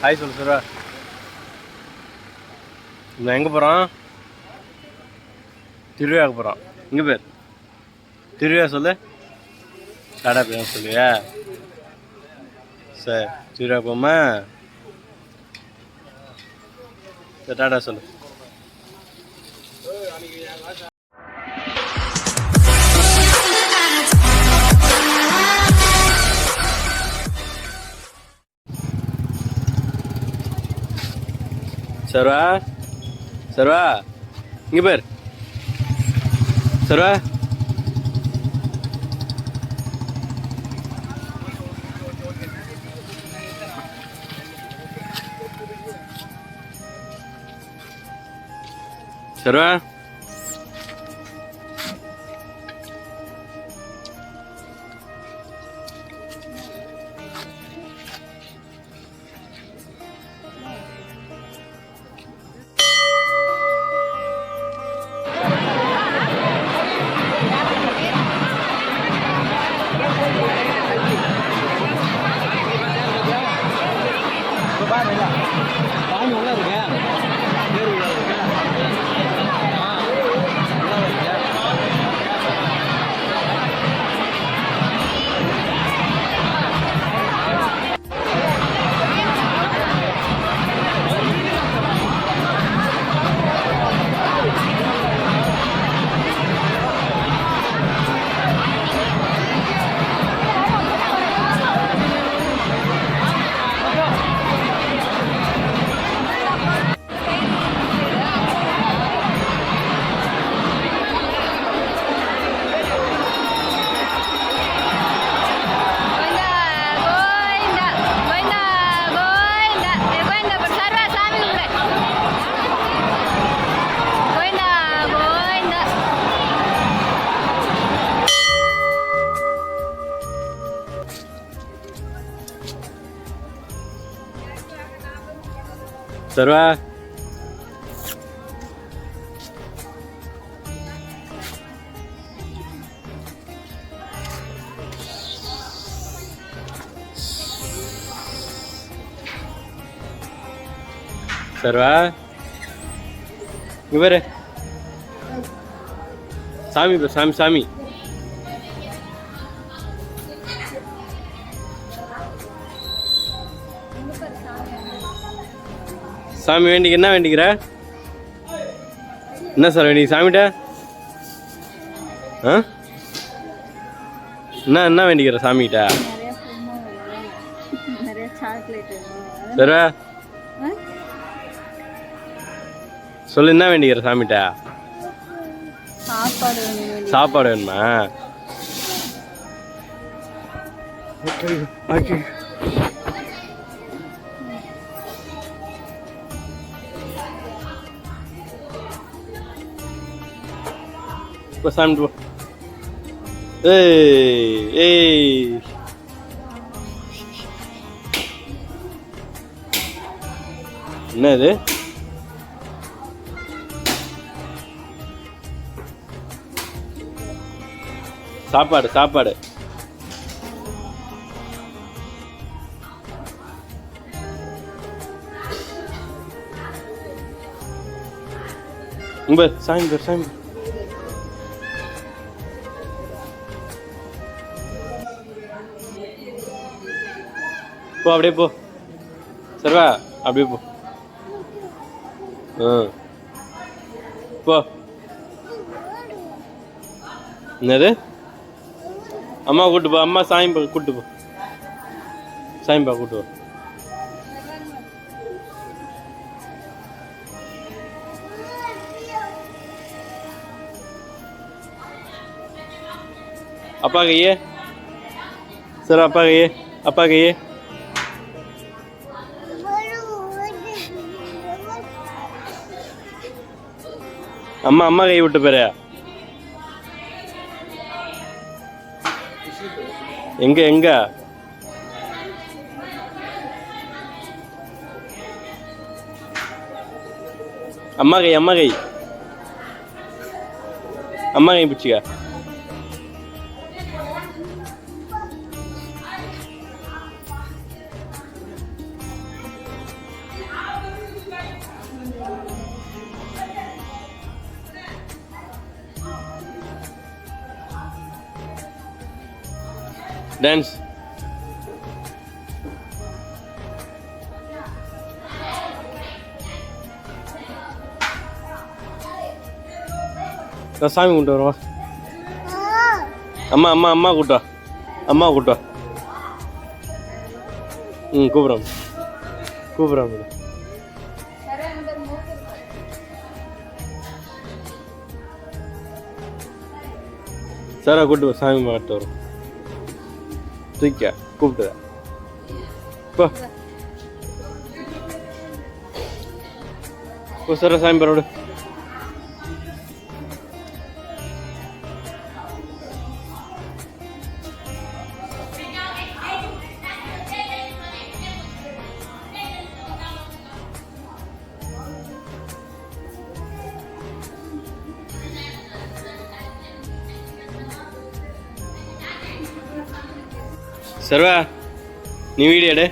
Hi சொல்லு சர்வா. நான் எங்கே போகிறோம்? திருவிழாவுக்கு போகிறோம். இங்கே பேர் திருவிழா சொல்லு. டாடா பேர் சொல்லுவியா? சரி திருவிழா போமா. சரி டாடா சொல்லு. சர்வா சர்வா இங்கே பேர் சர்வா. சர்வா சர்வா சர்வா இங்கே பேர் சாமி பேர் சாமி சாமி. சாமி வேண்டிக்க என்ன வேண்டிக்கிற? என்ன சார் வேண்டிக்க சாமிகிட்ட? ஆ என்ன வேண்டிக்கிற சாமிகிட்ட? சர்வா சொல்லு என்ன வேண்டிக்கிற சாமிகிட்ட? சாப்பாடு வேணுமா? சாமி போ. ஏய் என்ன இது? சாப்பாடு சாப்பாடு. சாமி பேர் சாமி. போ அப்படியே போ சர்வா அப்படியே போ. போ. என்னது? அம்மா கூட்டு போ. அம்மா சாயம்பா கூட்டு போ. சாயம்பா கூட்டு போ. அப்பா கையே சார். அப்பா கையே அப்பா கையே. அம்மா கை விட்டு பேரு எங்க எங்க? அம்மா கை பிடிச்சிக்க. டான்ஸ். சாமி கூட்டு வருவா. அம்மா அம்மா அம்மா கூட்டா. அம்மா கூட்டா. கூப்பிட்றோம் கூப்பிட்றோம். சாரா கூட்டு சாமி மாட்டு வரும். தூக்கியா கூப்பிட்டு போ சாரா சாமி பரோடு. சர்வா நீ வீடியோ எடு.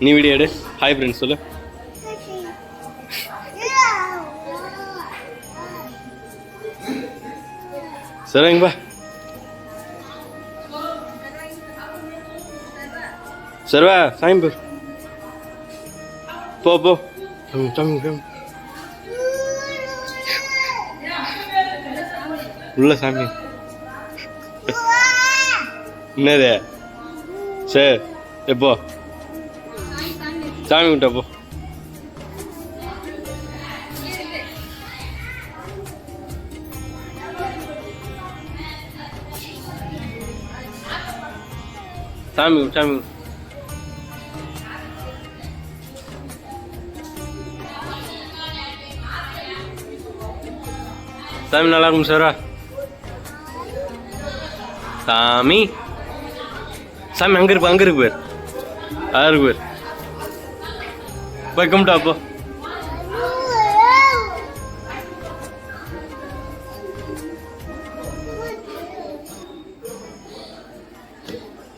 நீ வீடியோ எடு. ஹாய் ஃப்ரெண்ட்ஸ் சொல்லு. சர்வா இங்க பா. சர்வா சாமி பேர் போ போ. உள்ள சாமி என்னது? சரி எப்போ சாமி விட்ட போ. சாமி சாமி சாமி நல்லா இருக்கும் சாரா. சாமி சாமி அங்கே இருப்பா. அங்கே இருக்கு பேர். அங்கே பேர் போய் கும்பிட்டா அப்போ.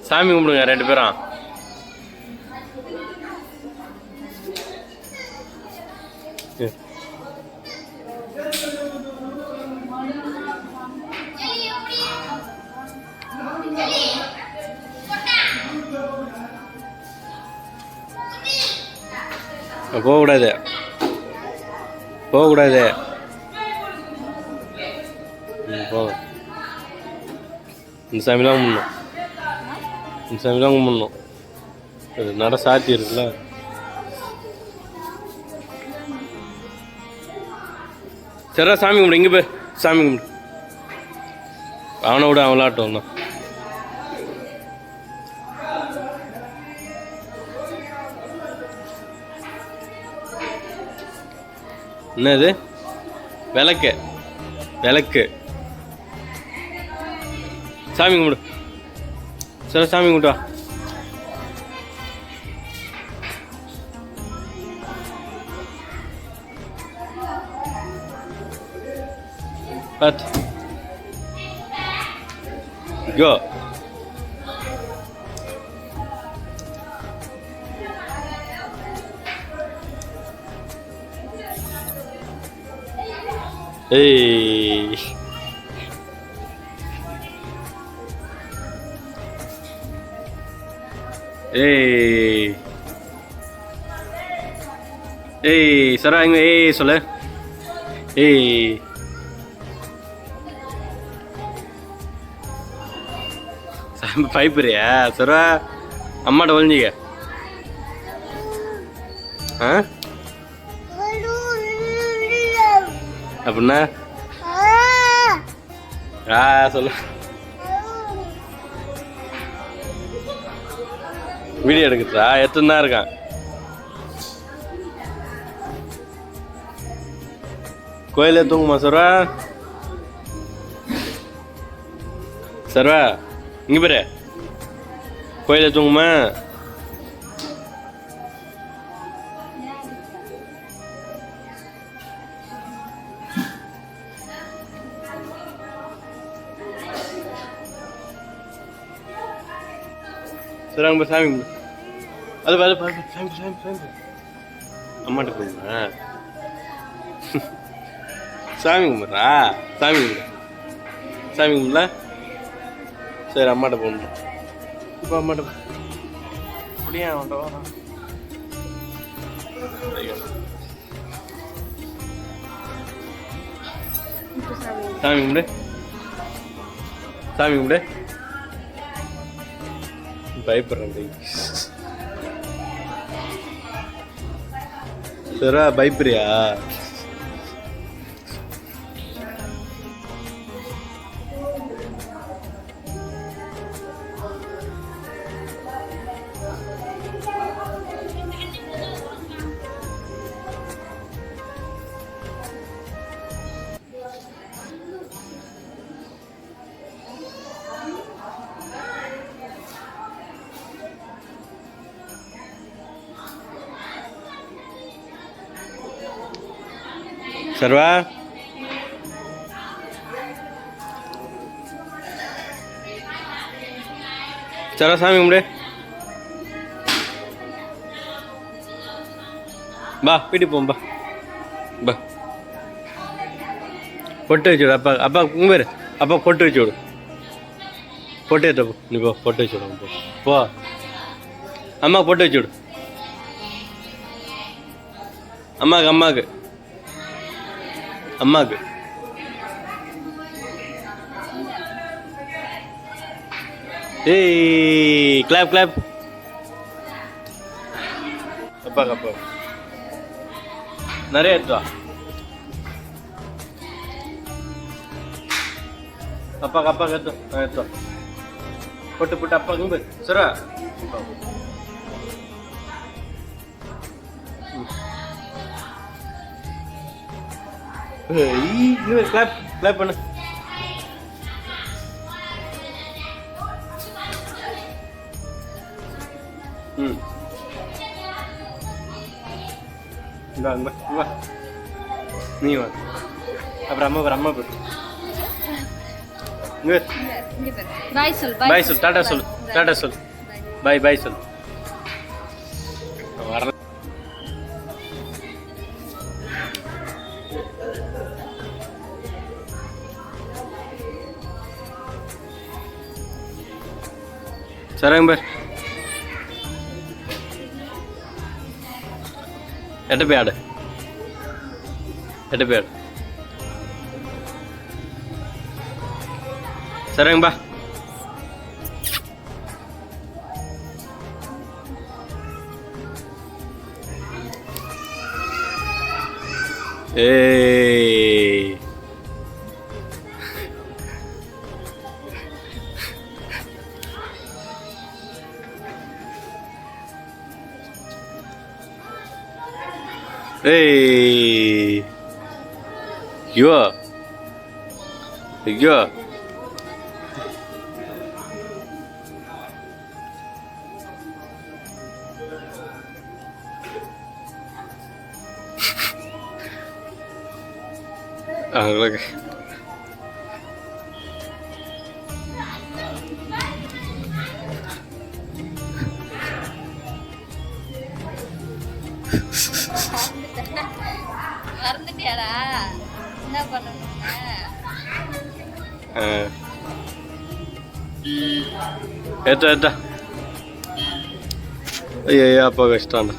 சாமி கும்பிடுங்க 2 பேரும். போகக்கூடாது போகக்கூடாது. போ. இந்த சாமிலாம் கும்பிடணும். இந்த சாமிலாம் கும்பிடணும். நட சாத்தி இருக்குல்ல. சரா சாமி கும்பிடு. இங்கே போய் சாமி கும்பிடு. அவனை விட அவன் விளாட்டும் தான். என்னது? விளக்கு. விளக்கு. சாமி கும்பிடு. சரி சாமி கும்பிட்டு வா. பார்த்து கோ. Hey. Hey. Hey, Sarah இங்க ஏய் சொல்லு. ஏய். சாமி பைப்பறியா? சரா அம்மாட்ட ஒளிஞ்சிக்க. ஆ? அப்படின்னா சொல்லு. வீடியோ எடுக்குதா? எத்தனை தான் இருக்கான்? கோயிலே தூங்குமா சர்வா? சர்வா இங்க பேரு கோயிலே தூங்குமா? சரி அங்கே சாமி கும்பிடு. அது சாமி சாமி சாமி அம்மாட்ட போகுமா? சாமி கும்பிட்றா? சாமி கும்பிடு. சாமி கும்பிடல? சரி அம்மாட்ட போகணும். இப்போ மட்டும் அப்படியே வரோம். சாமி கும்பிடு, சாமி கும்பிடு. பயப்படுறேன். சரா பயப்படுறியா? சர்வா சரா சாமி கும்பிடு. பா வீட்டுக்கு போம்பா. பா பொட்டு வச்சு விடு. அப்பா அப்பா கும்பிடு. அப்பா பொட்டு வச்சு விடு. பொட்டு ஏற்ற போ. நீ போ பொட்டு வச்சு விடு. போ போ. அம்மா பொட்டு வச்சு விடு. அம்மாவுக்கு அம்மாவுக்கு அம்மாவுக்கு. ஏய் கிளாப் கிளாப். அப்பாக்கு அப்பா நிறைய எடுத்து வா. அப்பாக்கு அப்பாக்கு எடுத்து வா. பொட்டு பொட்டு அப்பா கும்பு சரா. கிளாப் கிளாப் பண்ணு. ம் வா வா வா. நீ வா. அப்புறம் அம்மா பேர் அம்மா பேர். பாய் சொல். பாய் சொல். டாடா சொல். டாடா சொல். பாய் பாய் சொல். வர சரங்க பேர் எட்ட போய் ஆடு. எட்ட போய் ஆடு. சரங்க பா. ஏய் ஏய் ஐயோ ஐயோ. அவங்களுக்கு மறந்துட்டியாடா? என்ன பண்ணணும்? ஏத்தா ஏத்தா. ஐயா அப்பா கஷ்டம்டா.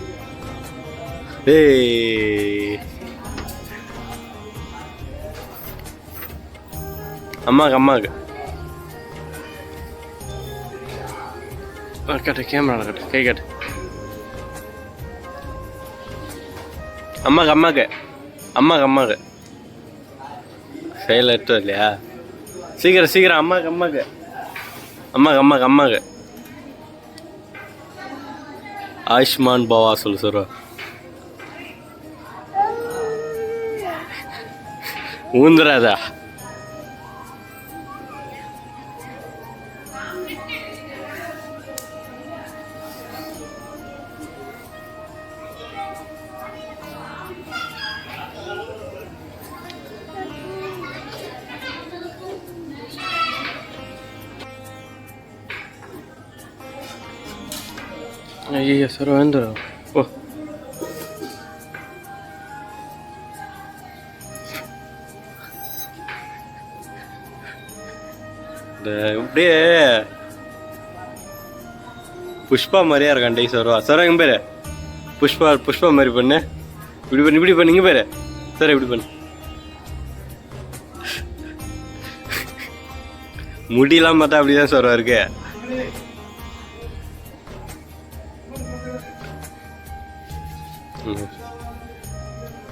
ஏய் அம்மாவுக்கு அம்மாவுக்கு கட்டு. கேமரா கட்டு. கை கட்டு. அம்மாவுக்கு அம்மாவுக்கு அம்மாவுக்கு அம்மாவுக்கு செயல் எடுத்தது இல்லையா? சீக்கிரம் சீக்கிரம். அம்மாவுக்கு அம்மாவுக்கு அம்மாவுக்கு அம்மாவுக்கு அம்மாவுக்கு. ஆயுஷ்மான் பவா சொல்லு சொல்ற. ஊந்துராதா. ஐயோ சார் வந்துடும். ஓ இந்த இப்படியே புஷ்பா மாதிரியா இருக்கான் டே சர்வா. சர்வா இங்க பேரு புஷ்பா மாதிரி பண்ணு. இப்படி பண்ணு இங்க பேரு. சரி இப்படி பண்ணு. முடியெல்லாம் பார்த்தா அப்படிதான் சர்வா இருக்கு.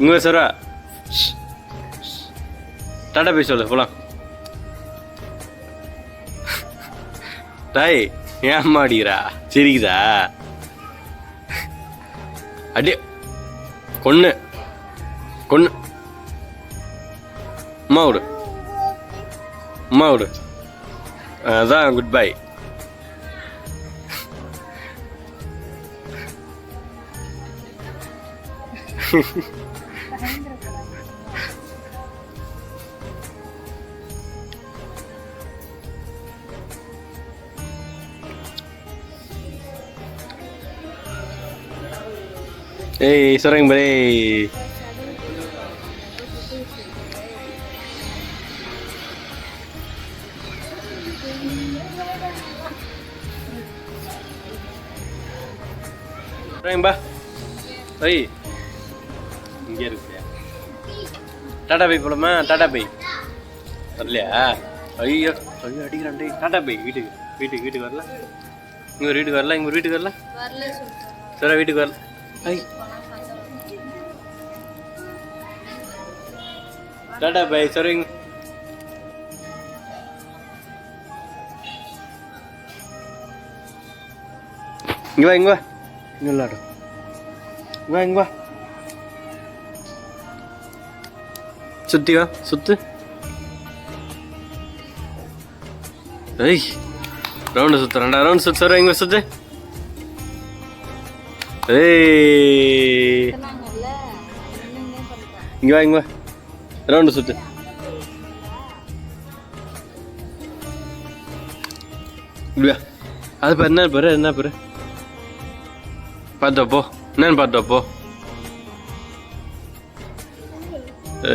இங்க சர்வா டாடா போய் சொல்லு போலாம். டாய் ஏம்மா அடிக்கிறா சிரிக்குதா? அடி கொன்னு அம்மா விடு அதான் குட் பை. ஏய் சொல்றேங்க பாரு. பா ஐய் இங்கே இருக்கு. டாடா பை போலாமா? டாடா பை வரலையா? ஐயோ அடிக்கிறான். டாடா பை வீட்டுக்கு வரல. இங்க ஒரு வீட்டுக்கு வரல. சரி வீட்டுக்கு வரல. ஐ டாடா பை சரிங்க. இங்க வா விளாடும். இங்க வா சுத்து. ஏய் ரவுண்டு சுத்துறான்டா. ரவுண்ட் சுத்து சார். இங்க சுத்து. ஏய் இங்க வா ரவுண்டு சுத்து. அது என்ன பேரு பார்த்தப்போ என்னன்னு பார்த்தப்போ.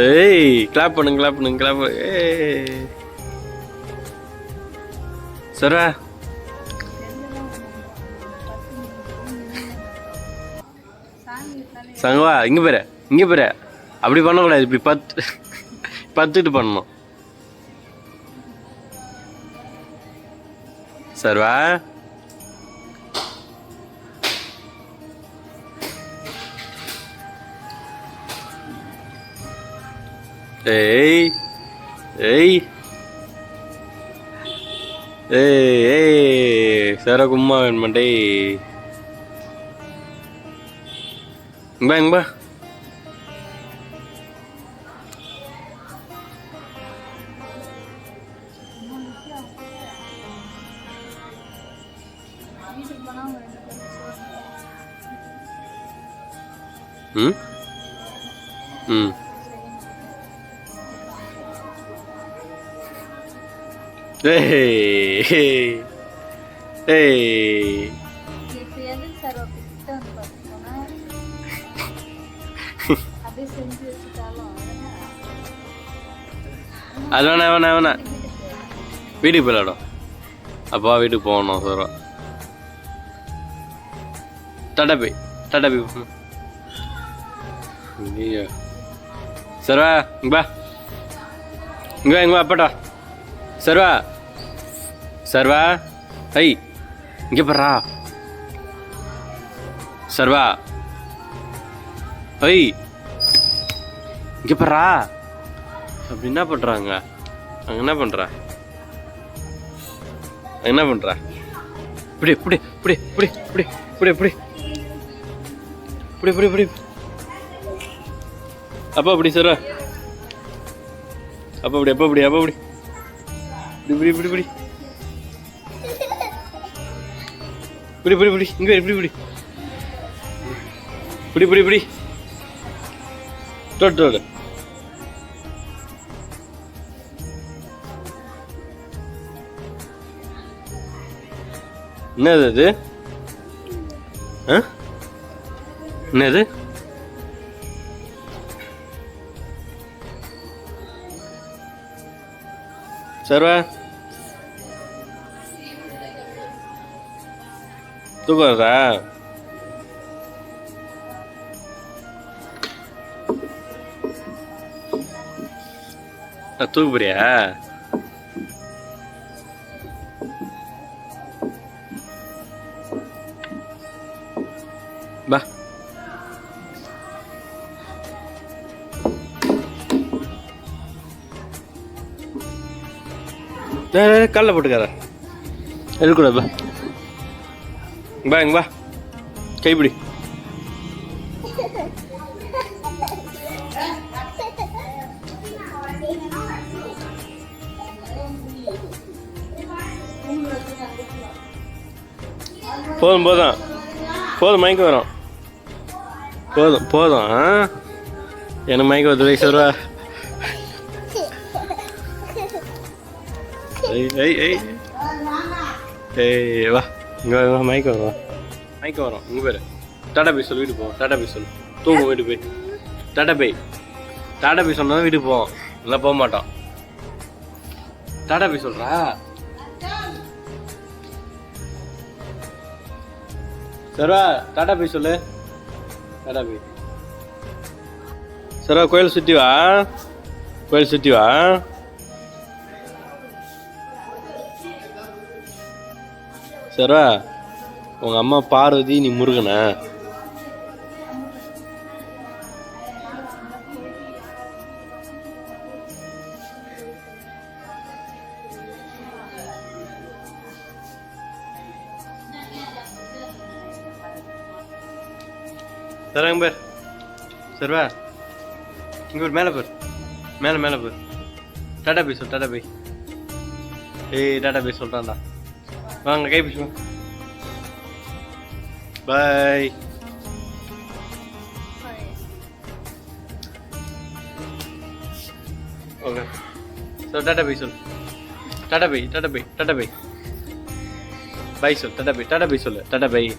ஏய் கிளாப் பண்ணுங்க. ஏய் சரா சங்கவா இங்க பேரு அப்படி பண்ணக்கூடாது. இப்படி பத்துட்டு பண்ணணும். சர்வா ஏய் சர கும்மா வேணுமாண்டே. இங்க அது வேணா வீட்டுக்கு போயிடும். அப்பா வீட்டுக்கு போகணும். சர்வா டாடா போய் சர்வா இங்க அப்பாட்டா. சர்வா ஐ இங்க பர்றா. சர்வா ஐ இங்க பர்றா. அப்படி என்ன பண்றாங்க அங்க? என்ன பண்ற? இப்படி அப்பா அப்படி சர்வா. அப்பா இப்படி இங்க இப்படி தொட்டு என்னது அது? என்னது? சர்வா தூக்கம் வருதா? தூக்கு போறியா? பா காலில் போட்டுக்கார எடுக்கூடாது. பா பா இங்க பா கைப்பிடி. போதும் போதும் போதும் மயக்கம் வரும். போதும் போதும் எனக்கு மயக்கம் வருது. வயசு ரூபா. ஏய் வா இங்கே வா மயக்கம் வரும். மயக்கம் வரும். இங்கே பேர் டாடா போய் சொல்லு. வீட்டுக்கு போவோம். டாடா போய் சொல்லு. தூங்கும் வீட்டுக்கு போய். டாடா போய். டாடா போய் சொன்னா தான் வீட்டுக்கு போவோம். இல்லை போக மாட்டோம். டாடா போய் சொல்கிறா. சர்வா டாடா போய் சொல்லு. டாடா போய். சர்வா கோயில் சுற்றி வா. கோயில் சுற்றி வா. சர்வா உங்கள் அம்மா பார்வதி, நீ முருகனா? சர்வா இங்கே பேர். சர்வா இங்கே ஒரு மேலே போர். மேலே மேலே போர். டாடா போய் சொல். டாடா போய். ஏய் டாடா போய் சொல்கிறான்டா. வாங்க கை பிடிச்சுவோம். பாய். ஓகே சொல். டாடா போய் சொல். டாடா போய். டாடா போய். டாடா போய். பாய் சொல். டாடா போய். டாடா போய் சொல்லு. டாடா போய்.